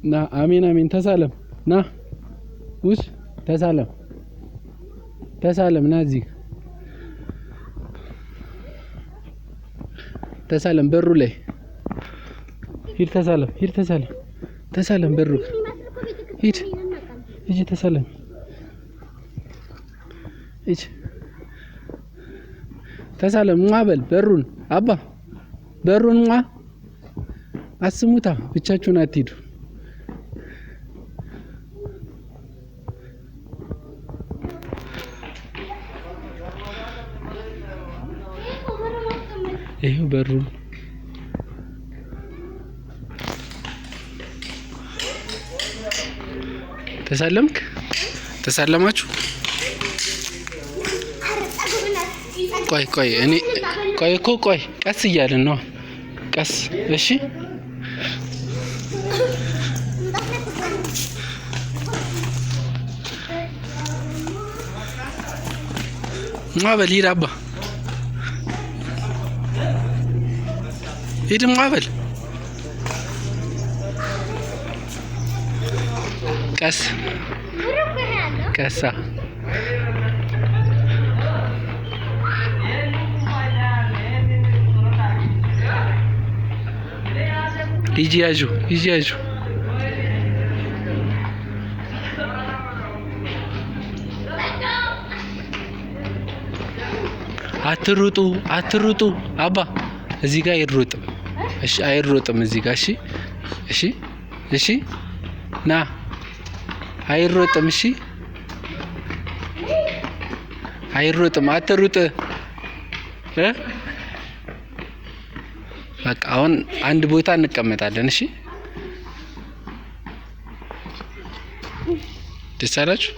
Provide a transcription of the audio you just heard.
ና አሜን አሜን ተሳለም ና ውስ ተሳለም ና እዚህ ተሳለም በሩ ላይ ሂድ ተሳለም በሩ ሂድ ተሳለም ሂድ ተሳለም ማበል በሩን አባ በሩን አስሙታ ብቻችሁን አትሂዱ። ይሄው በሩን ተሳለማችሁ? ቆይ እኔ ቆይ ቀስ እያልን ነው። ቀስ እሺ። ማበል ሂድ አባ ሂድ ማበል ቀሳ ሂጂ ያዡ አትሩጡ አባ እዚህ ጋር አይሮጥም። እሺ አይሮጥም እዚህ ጋር እሺ ና አይሮጥም። እሺ አይሮጥም። አትሩጥ በቃ አሁን አንድ ቦታ እንቀመጣለን። እሺ ደስ አላችሁ?